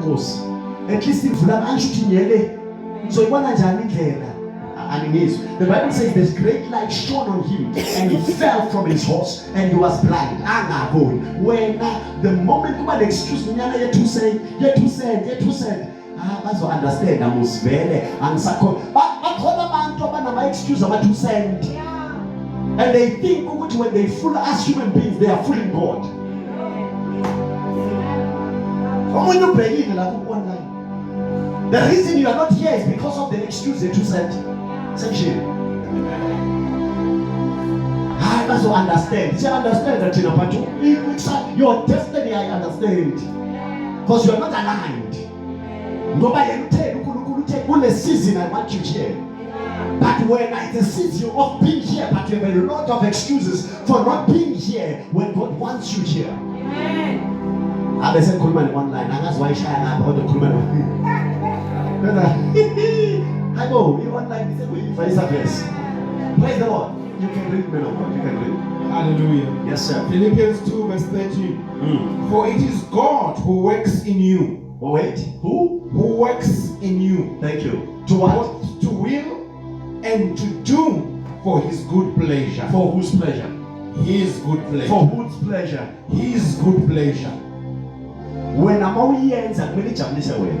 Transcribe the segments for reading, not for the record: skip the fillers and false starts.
Nkosi. At least ivula manje uthi nyele. Uzoyibona njani indlela? The Bible says there's great light shone on him and he fell from his horse and he was blind. When the moment you might excuse me, you two said, that's what understand. I must vele and sako. But excuse about 2 cents. And they think when they fool us human beings, they are fooling God. When you pray in online, the reason you are not here is because of the excuse they 2 cents. Section. I also understand. See, I understand that your destiny. I understand because you are not aligned. Nobody will take one season. I want you here, but when it's a season of being here, but you have a lot of excuses for not being here when God wants you here. I said, "Kulman online." And that's why I share about the Kulman. I go, you online, praise the Lord. You can read, man of God. You can read. Hallelujah. Yes, sir. Philippians 2 verse 13. For it is God who works in you. Oh, wait. Who? Who works in you. Thank you. To what? Both to will and to do for his good pleasure. For whose pleasure? His good pleasure. For whose pleasure? His good pleasure. When I'm all ends, I'm really jabulisa away.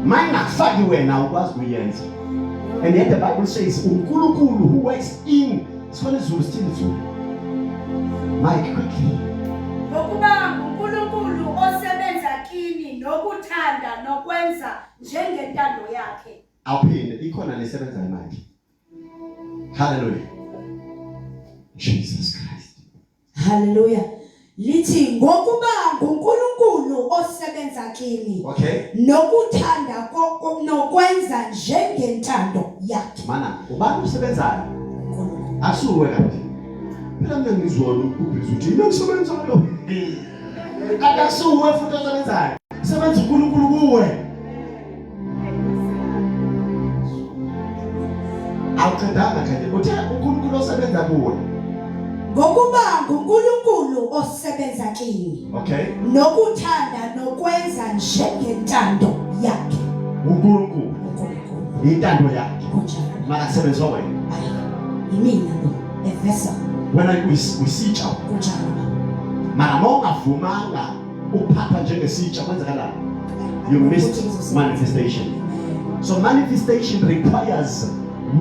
Mine are fagi when now was we ends. And yet the Bible says, Unkulunkulu who works in. It's going to still. Mike, quickly. Ngokuba uNkulunkulu osebenza kini nokuthanda nokwenza njengentando yakhe. Awuphinde ikhona lesebenza imali. Hallelujah. Jesus Christ. Hallelujah. Lithi ngokuba uNkulunkulu osebenza kini. Okay. Nokuthanda nokwenza njengentando yakhe. Mana, ubani usebenzayo? Asuwe kanti. Phela mina ngizwa ukubhiza uthi mina ngisebenzayo. Akakusuwe futhi osebenzayo. Sebenza uNkulunkulu kuwe. Awuqedanga kanti uthe uNkulunkulu osebenza kuwe. Ngokuba uNkulunkulu osebenza kini. Okay. Nokuthanda nokwenza njengentando yakhe. uNkulunkulu intando yakhe mara kusebenza wena yimina lo evesa wena uyisitsha kunjalo mara mawungavumanga uphatha njengesitsha kwenzakalani you missed manifestation. So manifestation requires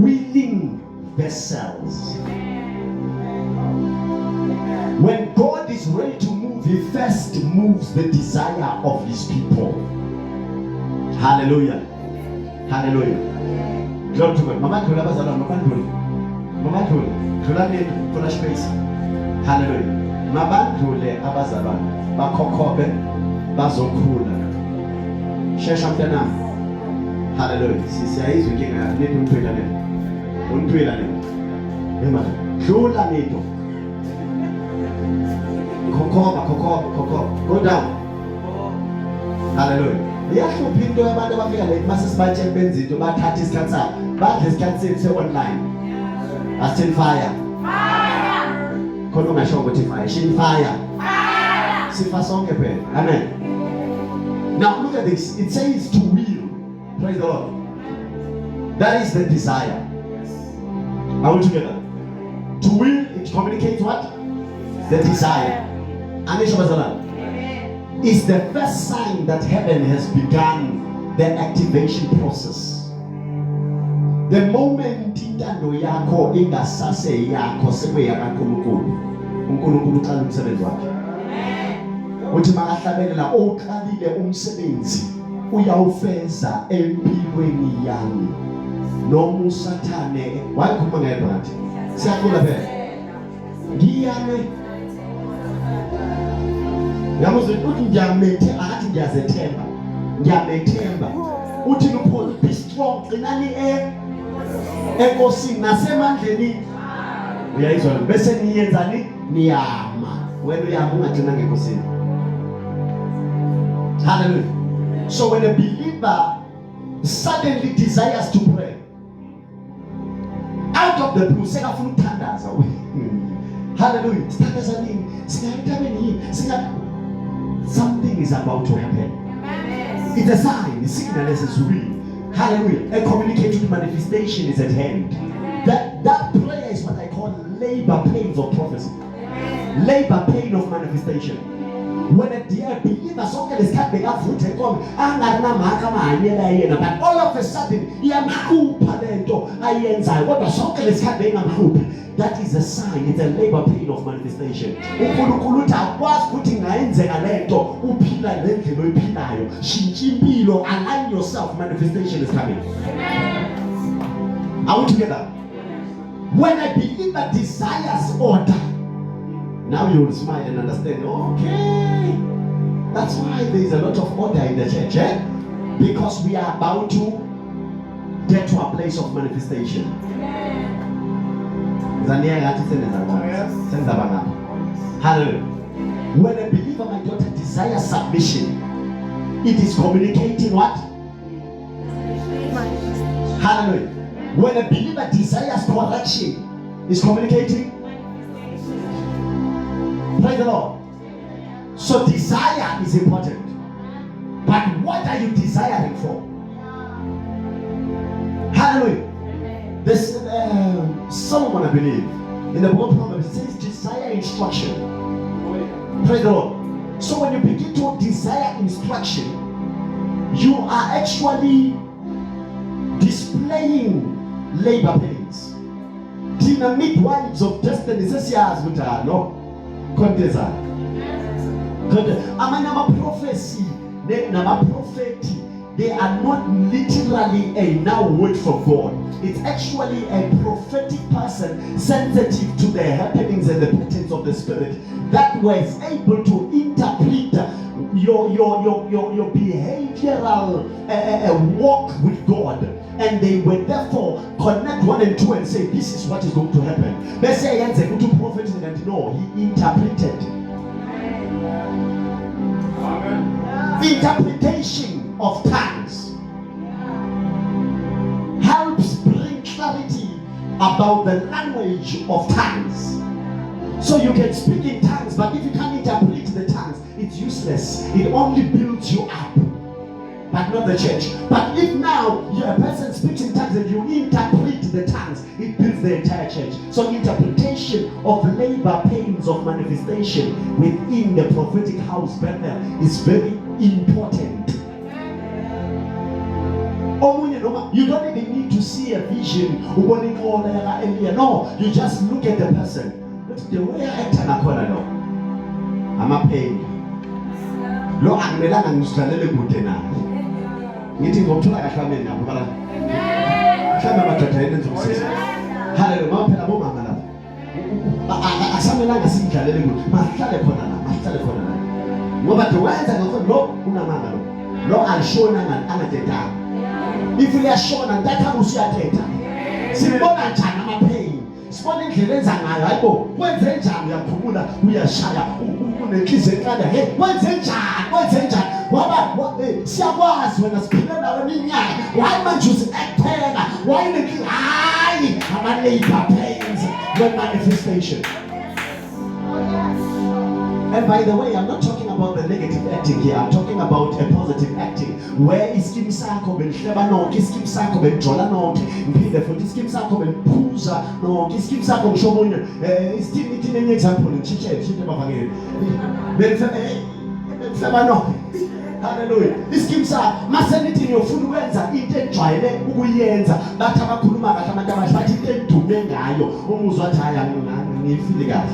willing vessels. When God is ready to move, He first moves the desire of His people. Hallelujah. Hallelujah. Glory to God. Mama Dhula bazalwa, Mama Dhula. Dhula nethu khona space. Hallelujah. Mabandule abazalwa bakhokhobe bazokhula. Shesha mntanami. Hallelujah. Siyayizwa inkinga nethu umphela nethu. Umphela nethu. Ema dhula nethu. Kokoba. Go down. Hallelujah. Iyahlupa into abantu abafika la mase sibatshela benza into bathatha isikhathi sabo. Badle isikhathi sethu online. Asithini fire. Khona ungasho ukuthi fire. Shin fire. Sifa sonke phela. Amen. Now look at this. It says to will. Praise the Lord. That is the desire. Are we together? To will, it communicates what? The desire. Amen. Is the first sign that heaven has begun the activation process. The moment intando yakho ingasase yakho sebe yakaNkulunkulu uNkulunkulu uqala umsebenzi wakhe. Uthi makahlabelela oqalile umsebenzi uyawufeza empilweni yami. Noma usathane wayikhuluma ngaye brother. Siyaqula phela. Ngiyame Yamuze uthi ngiyamethe athi ngiyazethemba. Ngiyamethemba. Uthi uPaul be strong qinani enkosini nasemandleni. Uyayizwa bese niyenzani? Niyama. Wena uyama ungagcina ngenkosini. Hallelujah. So when a believer suddenly desires to pray out of the blue, sekafuna ukuthandaza. Hallelujah. Sithandaza nini? Singayitabeni yini? Something is about to happen. It's a sign, a signal necessary. Hallelujah. A communicated manifestation is at hand. That prayer is what I call labor pains of prophecy. Labor pain of manifestation. When a dear believer sonke lesikhathi bekavutha inkomo angarinamhaka amahanyela yena, but all of a sudden iyamhlupha lento ayenzayo kodwa sonke lesikhathi bengamhluphi. That is a sign. It's a labor pain of manifestation. uNkulunkulu uthi akwazi ukuthi ngayenzeka lento uphila lendlela oyiphilayo. Shintsha impilo, align yourself, manifestation is coming. Are we together? When a believer desires order, now you will smile and understand, okay, that's why there is a lot of order in the church, because we are about to get to a place of manifestation. Hallelujah. When a believer, my daughter, desires submission, it is communicating what? Hallelujah. When a believer desires correction, is communicating. Praise the Lord. So desire is important. But what are you desiring for? Hallelujah. This Solomon, I believe, in the book of Proverbs, it says desire instruction. Praise the Lord. So when you begin to desire instruction, you are actually displaying labor pains. Tina midwives of destiny says yes, but no. Contesa. Amanyama prophecy, nama prophecy, they are not literally a now word for God. It's actually a prophetic person sensitive to the happenings and the patterns of the Spirit that was able to interpret your behavioral walk with God, and they will therefore connect 1 and 2 and say this is what is going to happen. Let's say I to prophet and no, he interpreted. Amen. Interpretation of tongues helps bring clarity about the language of tongues. So you can speak in tongues, but if you can't interpret the tongues, it's useless. It only builds you up, but not the church. But if now a person speaks in tongues and you interpret the tongues, it builds the entire church. So interpretation of labor pains of manifestation within the prophetic house Bethel is very important. You don't even need to see a vision. No, you just look at the person. But the way I enter no, I'm a pain. Lo angimelanga ngisidlalele kude naye. Ngithi ngomthola kahle na mara. Kama madoda yenza umsebenzi. Hallelujah. Maphela bomama lapha. Asamelanga sidlalele kude. Masihlale khona la, masihlale khona la. Ngoba wenza ngakho lo unamanga lo. Lo alishona ngani angathetha. If you are shona ntatha usiyathetha. Sibona njani ama pain. Sibona indlela enza ngayo hayibo. Kwenze njani uyakhumula uyashaya unenhliziyo enkanda. Hey, kwenze njani? Kwenze njani? Ngoba siyakwazi wena siphila nawe iminyaka. Why manje usipheka? Why neki hayi ama labor pains the manifestation. And by the way, I'm not talking about the negative acting here. I'm talking about a positive acting. Where iskim sakho benhleba nonke, iskim sakho benjola nonke, ngiphinde futhi iskim sakho beniphuza nonke, iskim sakho ngisho omunye istim ithi nenye example ngichithe ebavangeli. Benhleba nonke. Hallelujah. Iskim sakho masenithi ngiyofuna ukwenza into ejwayele ukuyenza, bathi abakhuluma kahle abantu abathi into edume ngayo, umuzwa athi haya ngifile kahle.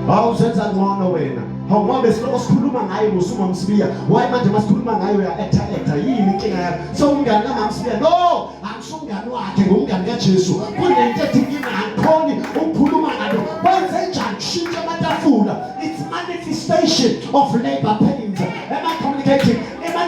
Awuzenza ngcono wena. Awungabe besiloko sikhuluma ngayo ngosuma msibiya. Why manje masikhuluma ngayo ya actor yini inkinga yakho? So umngani kaMamsibiya no, akusungani wakhe ngumngani kaJesu. Kunento ethi ngingakhoni ukukhuluma ngalo. Kwenze njani kushintsha amatafula? It's manifestation of labor pains. Am I communicating?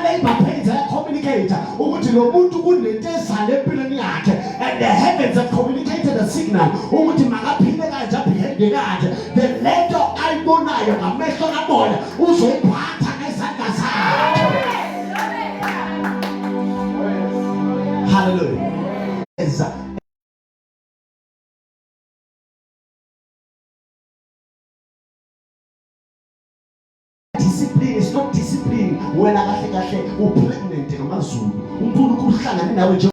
Labor pains communicate ukuthi lo muntu kunento ezale empilweni yakhe, and the heavens have communicated a signal ukuthi makaphile kanje aphinde kanje. The letter ayibonayo ngamehlo kamoya uzoyiphatha ngezandla zakhe. Hallelujah. Discipline is not discipline wena kahle kahle upregnant ngamazulu uNkulunkulu uhlangane nawe nje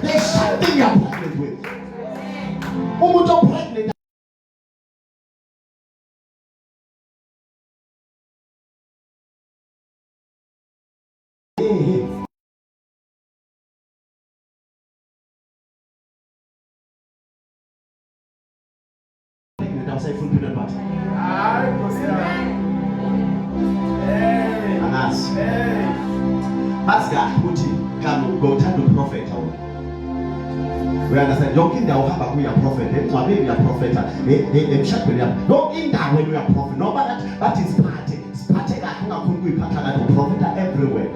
there's something you're pregnant with umuntu opregnant I say full peanut butter. Anas. Ask God, Puti, come go tell the prophet. We understand. Don't in there have a prophet. Maybe a prophet. Don't in there when we are prophet. No, but that is party. Party that could be party prophet everywhere.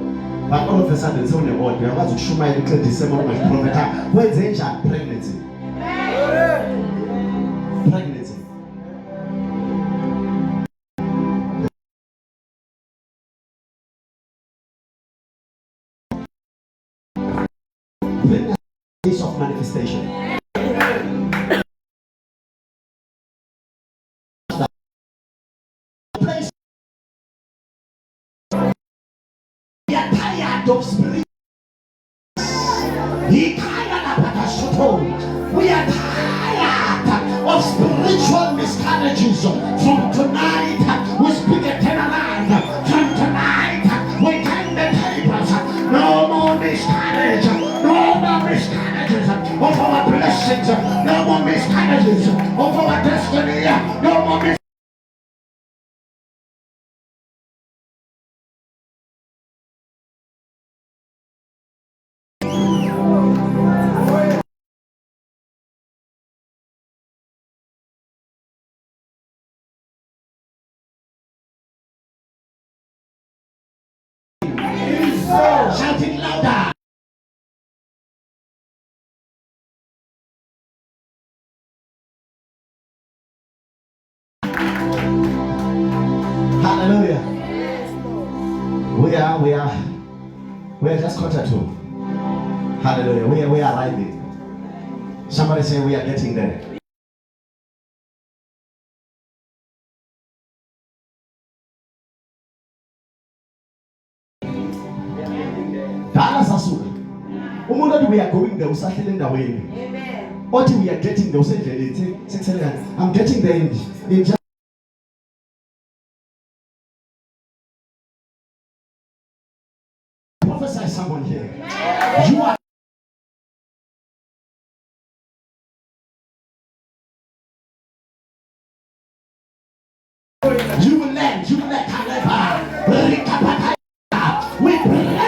But all of a sudden, it's only what we are about to show my little December prophet. Where's the pregnancy? Pregnancy. Place of manifestation. Place. We are tired of spirit. We are tired of spiritual miscarriages. From tonight, we speak eternal life. From tonight, we turn the tables. No more miscarriage. No more miscarriages of our blessings. No more miscarriages of our destiny. No more miscarriages. Shout it louder. Hallelujah. We are just quarter to. Hallelujah. We are arriving. Somebody say we are getting there. We are going there, amen. What we are getting there, I'm getting there in just prophesy someone here. You are you will learn, we pray.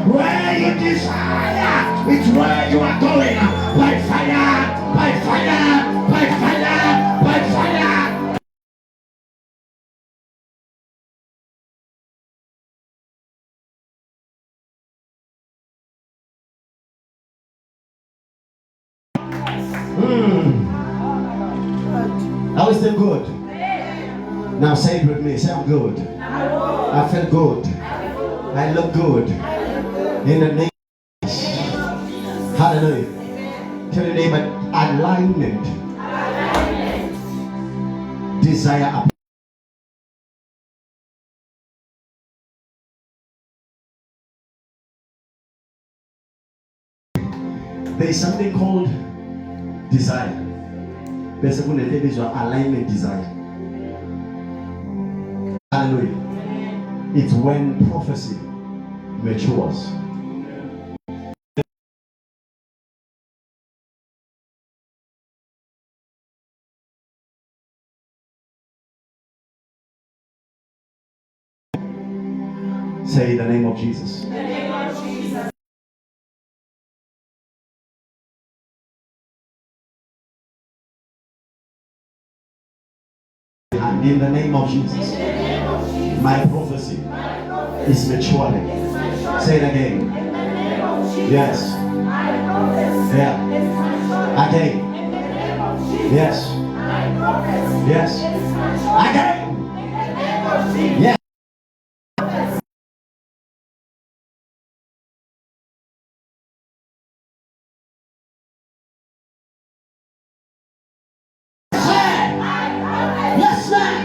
Where you desire, it's where you are going. By fire, by fire, by fire, by fire. Are we still good? Now say it with me. Say I'm good. I feel good. I look good. In the name of Jesus. Hallelujah. Tell your neighbor, alignment. Desire up. There is something called desire. There's a alignment desire. Hallelujah. It's when prophecy matures. Say the name of Jesus. In the name of Jesus. In the name of Jesus. My prophecy is maturing. Say it again. Yes. Yeah. Again. Yes. Yes. Again. Yes. Yes, man.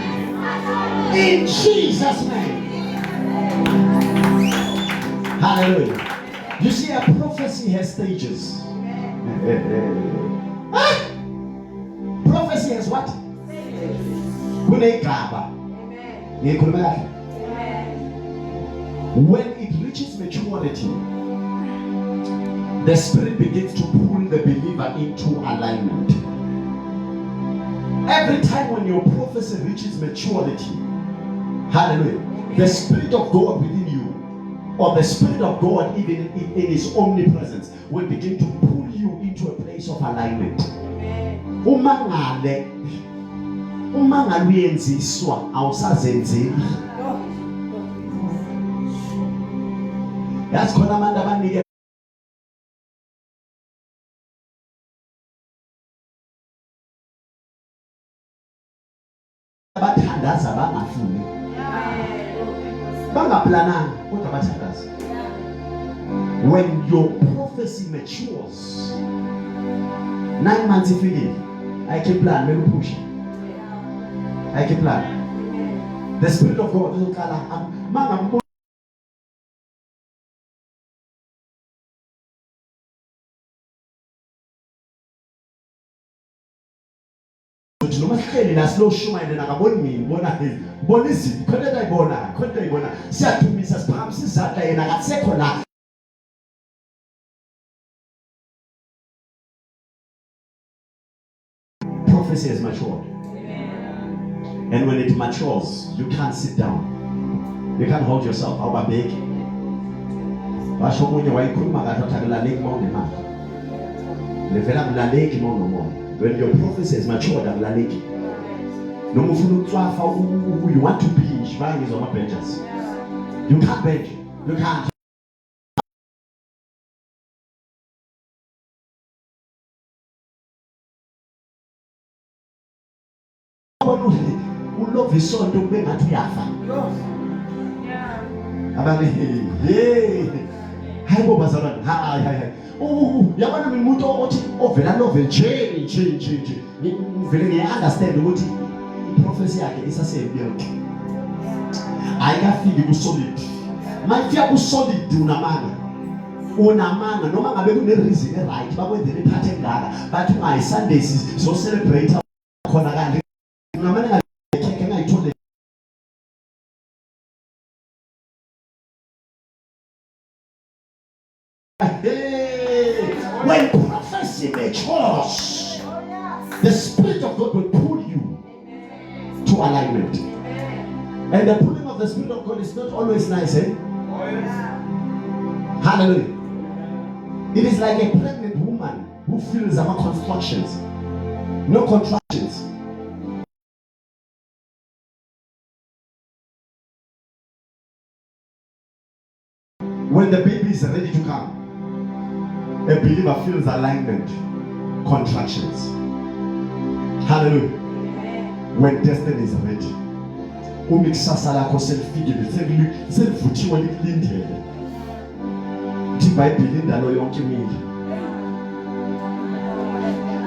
In Jesus' name. Hallelujah. You see, a prophecy has stages. Ah! Prophecy has what? When it reaches maturity, the Spirit begins to pull the believer into alignment. Every time when your prophecy reaches maturity, hallelujah, the Spirit of God within you, or the Spirit of God even in His omnipresence, will begin to pull you into a place of alignment. Uma ngaluyenziswa awusazenzeli. Yazi khona abantu abanike abathandaza bangafuni. Bangaplananga kodwa bathandaza. When your prophecy matures, 9 months ifikile, ayike plan mele push. I keep plan. The Spirit of God will call noma sihleli la slow shumayela nakaboni mina bona izinto khona ayibona siyathumisa siphamisa izandla yena akasekho la. Prophecy is matured. And when it matures, you can't sit down. You can't hold yourself. How about big? When your prophecy is matured, you want to be you can't bench. You can't. Love is so to be at Yafa. Hi, hi. Oh, Yabana Mimuto of Vela Novel change. Very understand what prophecy is a same build. I have feel solid. My fear was solid to Namanga. Unamanga, no man have no reason right, but when they pattern that, but my Sundays is so celebrate. When prophecy matures, the Spirit of God will pull you to alignment. And the pulling of the Spirit of God is not always nice, eh? Hallelujah. It is like a pregnant woman who feels about contractions. No contractions. When the baby is ready to come, a believer feels alignment, contractions. Hallelujah. When destiny is ready, umixasala ko selfigile selfuthiwa likulindele. Thi iBhayibheli indalo yonke imini.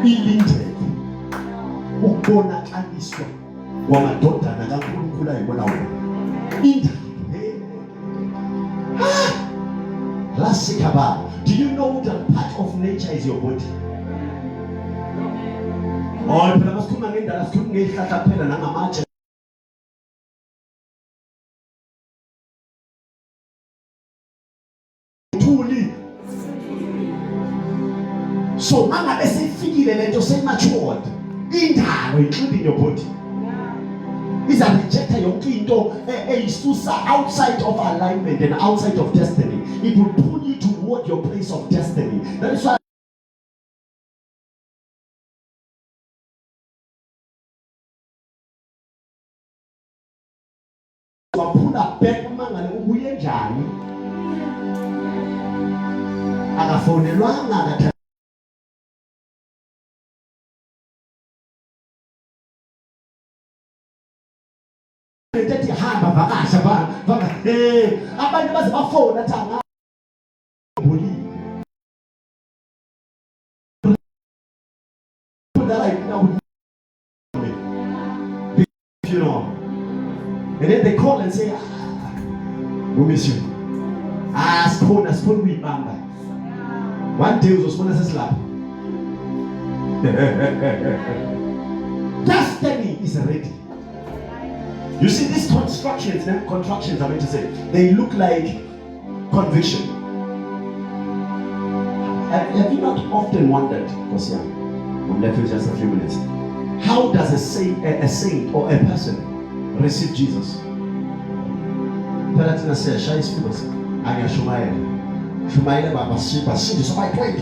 Ilindele ukubonakaliswa kwamadodana kaNkulunkulu ayibona wona. Do you know that part of nature is your body? Oh, phela masikhuluma ngendaba sikhuluma ngezihlahla phela nangamatshe. So mangabe seyifikile lento seyimatured, indalo including your body. Is a rejecter yonke into eyisusa outside of alignment and outside of destiny. It will pull you toward your place of destiny. That is why pull up back mangale ubuye njani akafonelwanga ethi hamba vakasha vaka abantu baze bafona athi angabuli that I would you know, and then they call and say we miss you. Spoon we bamba. One day was spoon as a slap. Destiny is ready. You see these contractions I meant to say, they look like conviction. Have you not often wondered, because I'm left with just a few minutes, how does a saint or a person receive Jesus? Palatina says, Shai speaks, Anya Shumaila Baba Shiba, so by 20,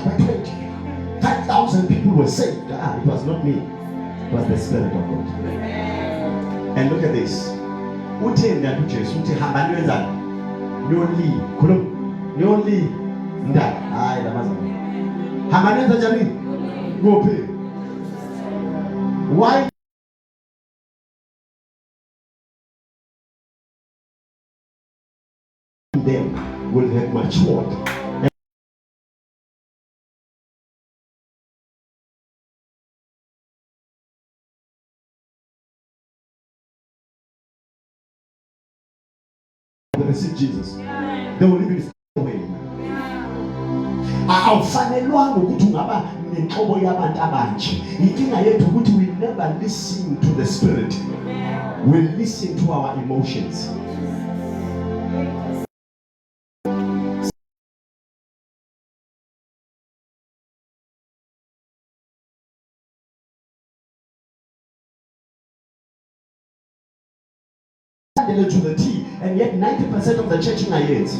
5,000 people were saved. It was not me, it was the Spirit of God. And look at this. Uti nda Jesus, uti hamba niwenza nyoli nda hayi lamazana. Hamba niwenza njani? Ngophi? Why them will have matured. They receive Jesus. They will live in the way. Awufanelwanga ukuthi ungaba nenhlobo yabantu abanje. Inkinga yethu ukuthi we never listen to the Spirit. We listen to our emotions. To the T, and yet 90% of the church in Ayet.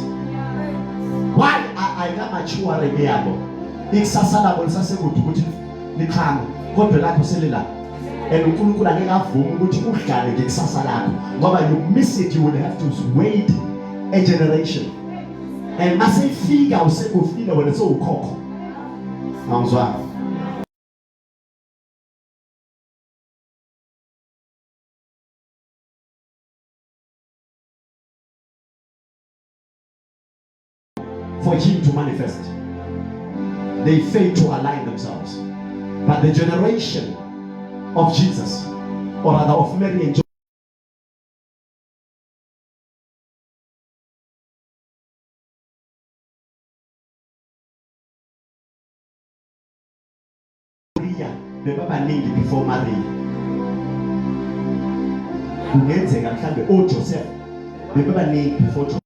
Why I got mature yabo? Ikusasala bolisase ukuthi likhama kodwa lapho selila. And uNkulunkulu angeke avuma ukuthi uhlale ngekusasa lakho ngoba you miss it, you will have to wait a generation. And mase ifika usekufika wena sewukhokho. Awuzwa? For him to manifest, they fail to align themselves. But the generation of Jesus, or rather of Mary and Joseph, the Papa named before Mary. Joseph, the Papa named before Joseph.